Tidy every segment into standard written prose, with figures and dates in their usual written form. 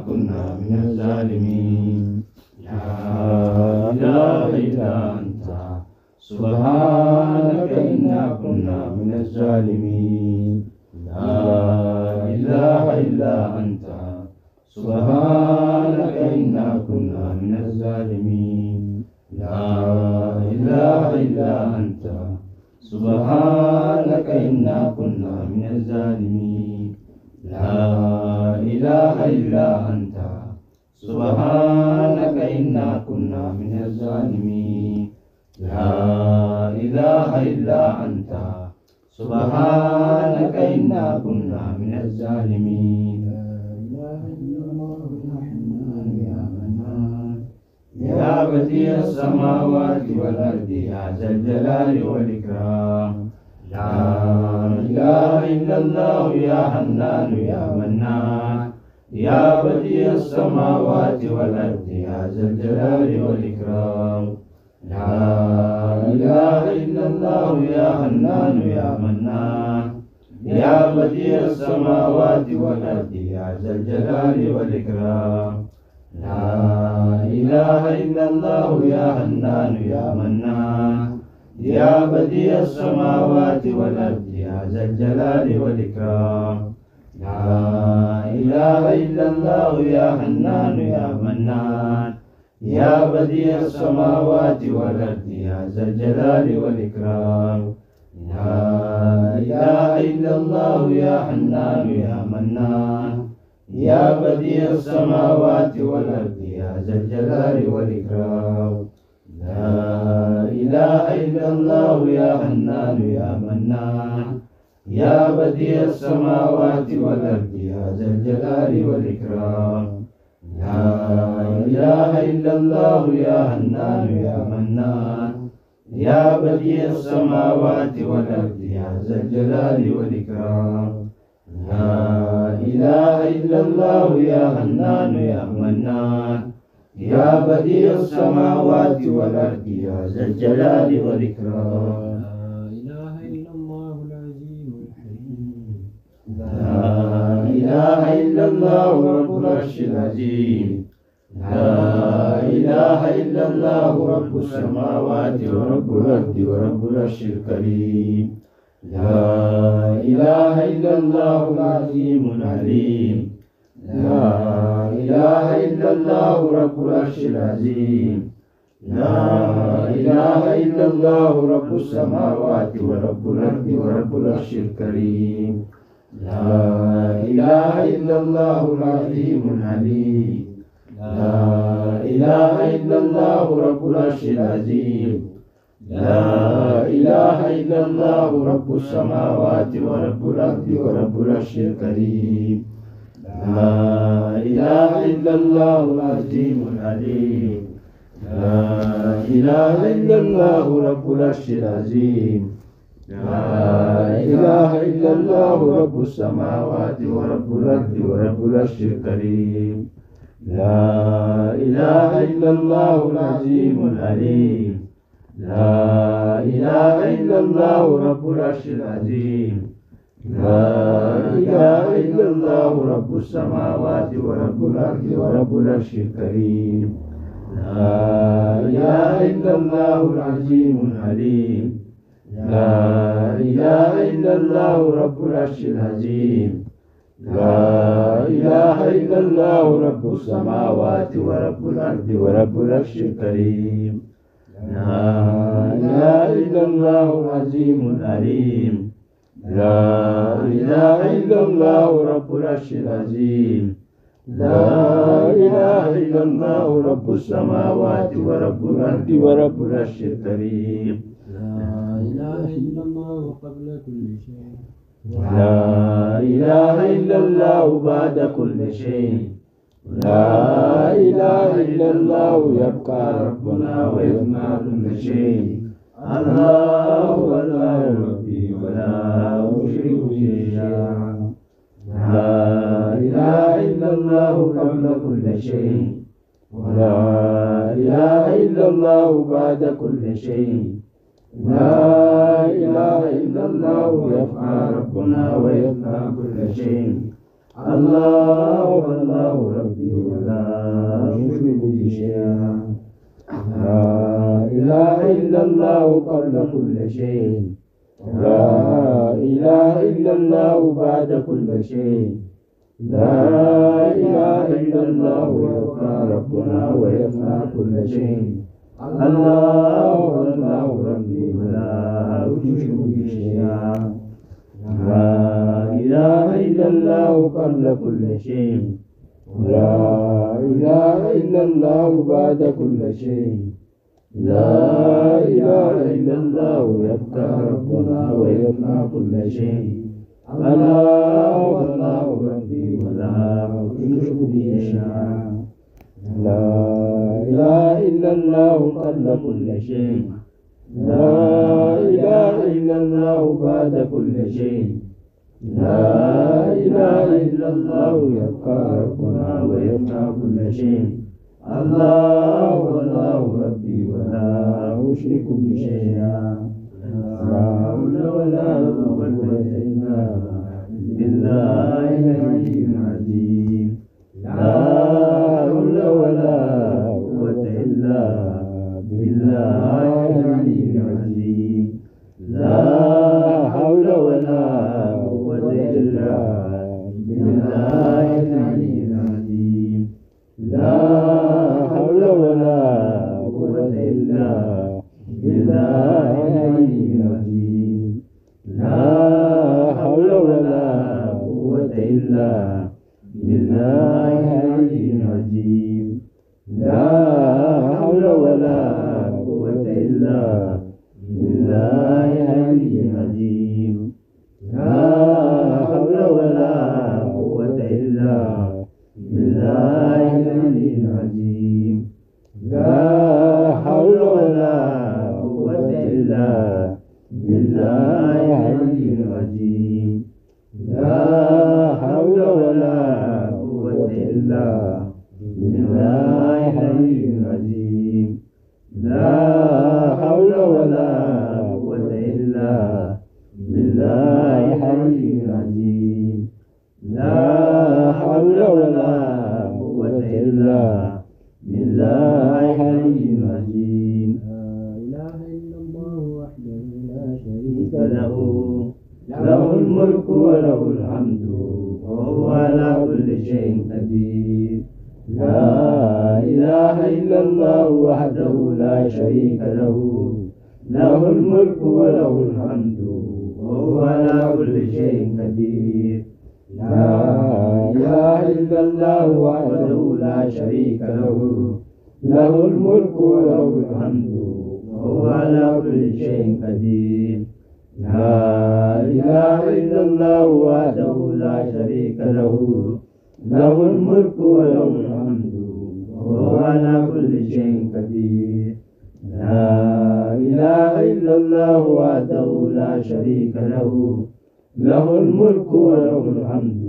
كنا من الظالمين لا إله إلا أنت سبحانك إنا كنا من الظالمين لا إله إلا أنت سبحانك إنا كنا من الظالمين لا إله إلا أنت سبحانك إنا كنا من الظالمين لا إله إلا أنت سبحانك إنا كنا من الظالمين لا إله إلا أنت سبحانك إنا كنا من الظالمين يا بديع السماوات والأرض يا ذا الجلال والإكرام لا إله إلا الله يا حنان يا منان يا بديع السماوات والأرض يا ذا الجلال والإكرام لا إله إلا الله يا حنان يا منان يا بديع السماوات والأرض يا ذا الجلال والإكرام لا إله إلا الله يا حنان يا منان يا بديع السماوات والأرض يا ذا الجلال والإكرام لا إله إلا الله يا حنان يا منان يا بديع السماوات والأرض يا ذا الجلال والإكرام لا إله إلا الله يا حنان يا منان يا بديع السماوات والأرض يا ذا الجلال والإكرام لا إله إلا الله يا حنان يا منان يا بديع السماوات والأرض يا ذا الجلال والإكرام لا إله إلا الله يا حنان يا منان يا بديع السماوات والأرض يا ذا الجلال والإكرام لا إله إلا الله يا حنان يا منان يا بديع السماوات والأرض يا ذا الجلال والإكرام لا إله إلا الله العظيم الحليم لا إله إلا الله رب العرش العظيم لا إله إلا الله رب السماوات ورب الأرض ورب العرش الكريم لا إله إلا الله العظيم العليم لا إله إلا الله رب العرش العظيم لا إله إلا الله رب السماوات ورب الأرض ورب العرش الكريم لا إله إلا الله العظيم العليم لا إله إلا الله رب العرش العظيم لا إله إلا الله رب السماوات ورب الأرض ورب العرش الكريم لا إله إلا الله العظيم العليم لا إله إلا الله رب العرش العظيم لا إله إلا الله رب السماوات ورب الأرض ورب العرش الكريم لا إله إلا الله العظيم العليم لا إله إلا الله رب العرش العظيم لا إله إلا الله رب السماوات ورب الأرض ورب العرش الكريم لا إله إلا الله العظيم الحليم لا إله إلا الله رب العرش العظيم لا إله إلا الله رب السماوات ورب الأرض ورب العرش الكريم لا إله إلا الله العظيم العليم لا إله إلا الله رب العرش العظيم لا إله إلا الله رب السماوات ورب الأرض ورب العرش الكريم لا إله إلا الله قبل كل شيء لا إله إلا الله بعد كل شيء لا إله إلا الله يبقى ربنا ويفنى كل شيء الله الله ربي ولا أشرك به شيئا لا إله إلا الله قبل كل شيء ولا إله إلا الله بعد كل شيء لا إله إلا الله يفعل ربنا ويفعل كل شيء الله الله ربي ولا أشرك به شيئا لا إله إلا الله قبل كل شيء لا إله إلا الله بعد كل شيء لا إله إلا الله يبقى ربنا ويفنى كل شيء الله الله ربي ولا أشرك به شيئا لا إله إلا الله قبل كل شيء لا إله إلا الله بعد كل شيء لا إله إلا الله يبقى ربنا ويفنى كل شيء الله الله ربي ولا أشرك به شيئا لا إله إلا الله قبل كل شيء لا إله إلا الله بعد كل شيء لا إله إلا الله يبقى ربنا ويفنى كل شيء الله الله ربي ولا أشرك به شيئا لا حول ولا قوة إلا بالله العلي العظيم لا حول ولا قوة إلا بالله العلي العظيم لا حول ولا قوة إلا بالله العلي العظيم لا حول ولا قوة إلا بالله العلي العظيم لا حول ولا قوة إلا بالله العلي العظيم لا حول ولا قوة إلا بالله العلي العظيم لا حول ولا قوة إلا بالله العلي العظيم لا حول ولا قوة إلا بالله العلي العظيم لا حول ولا قوة إلا بالله العلي العظيم لا حول ولا قوة إلا بالله العلي العظيم لا حول ولا قوة إلا بالله العلي العظيم لا إله إلا الله وحده لا شريك له له الملك وله الحمد وهو على كل شيء قدير لا إله إلا الله وحده لا شريك له له الملك وله الحمد وهو على كل شيء قدير لا إله إلا الله وحده لا شريك له له الملك وله الحمد وهو على كل شيء قدير لا إله إلا الله وحده لا شريك له له الملك وله الحمد وهو على كل شيء قدير لا إله إلا الله وحده لا شريك له له الملك وله الحمد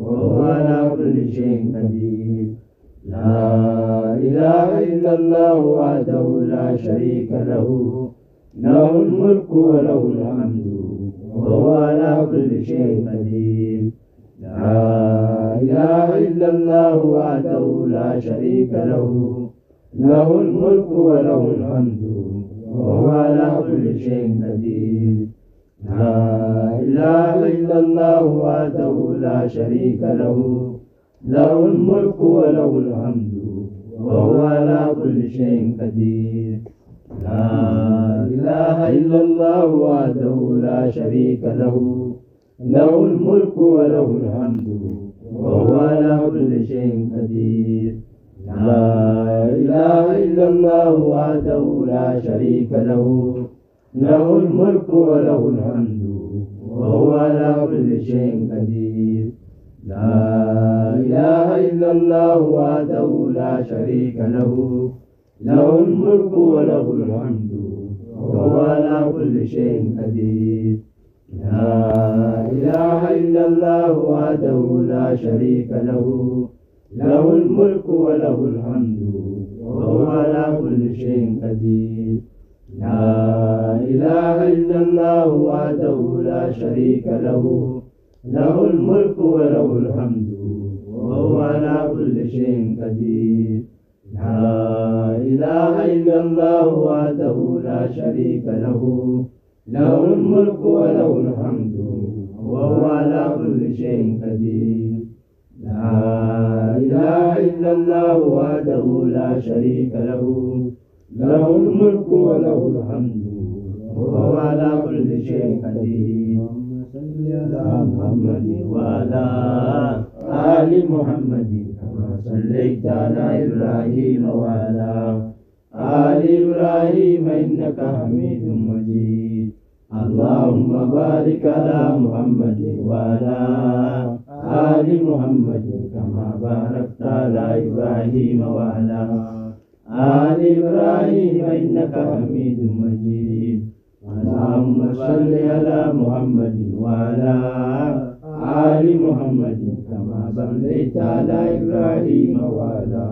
وهو على كل شيء قدير لا إله إلا الله وحده لا شريك له له الملك وله الحمد وهو على كل شيء قدير لا إله إلا الله وحده لا شريك له له الملك وله الحمد وهو على كل شيء قدير لا إله إلا الله وحده لا شريك له له الملك وله الحمد وهو على كل شيء قدير لا إله إلا الله وحده لا شريك له له الملك وله الحمد وهو على كل شيء قدير لا إله إلا الله وحده لا شريك له له الملك وله الحمد وهو على كل شيء قدير لا إله إلا الله وحده لا شريك له له الملك وله الحمد وهو على كل شيء قدير لا إله إلا الله وحده لا شريك له له الملك وله الحمد وهو على كل شيء قدير لا إله إلا الله وحده لا شريك له له الملك وله الحمد وهو على كل شيء قدير لا إله إلا الله وحده لا شريك له له الملك وله الحمد وهو على كل شيء قدير لا إله إلا الله وحده لا شريك له له الملك وله الحمد وهو على كل شيء قدير اللهم صل على على محمد وعلى آل محمد كما صليت على إبراهيم وعلى آل إبراهيم إنك حميد مجيد اللهم بارك على محمد وعلى آل محمد كما باركت على إبراهيم وعلى آل إبراهيم إنك حميد مجيد اللهم صل على محمد وعلى آل محمد كما صليت على إبراهيم وعلى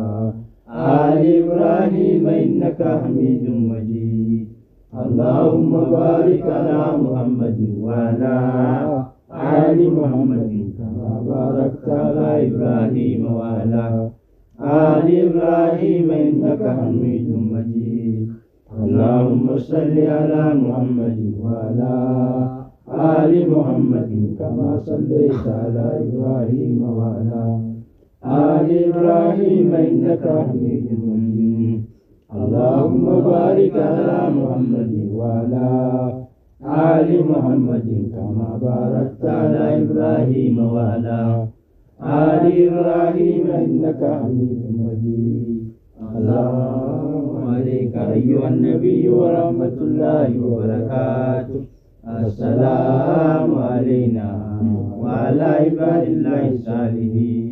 آل إبراهيم إنك حميد مجيد اللهم بارك على محمد وعلى آل محمد كما باركت على إبراهيم وعلى آل إبراهيم إنك حميد مجيد اللهم صل على محمد وعلى آل محمد كما صليت على إبراهيم وعلى آل إبراهيم إنك حميد مجيد اللهم بارك على محمد وعلى آل محمد كما باركت على إبراهيم وعلى آل إبراهيم إنك حميد مجيد السلام عليك أيها النبي ورحمة الله وبركاته السلام علينا وعلى عباد الله الصالحين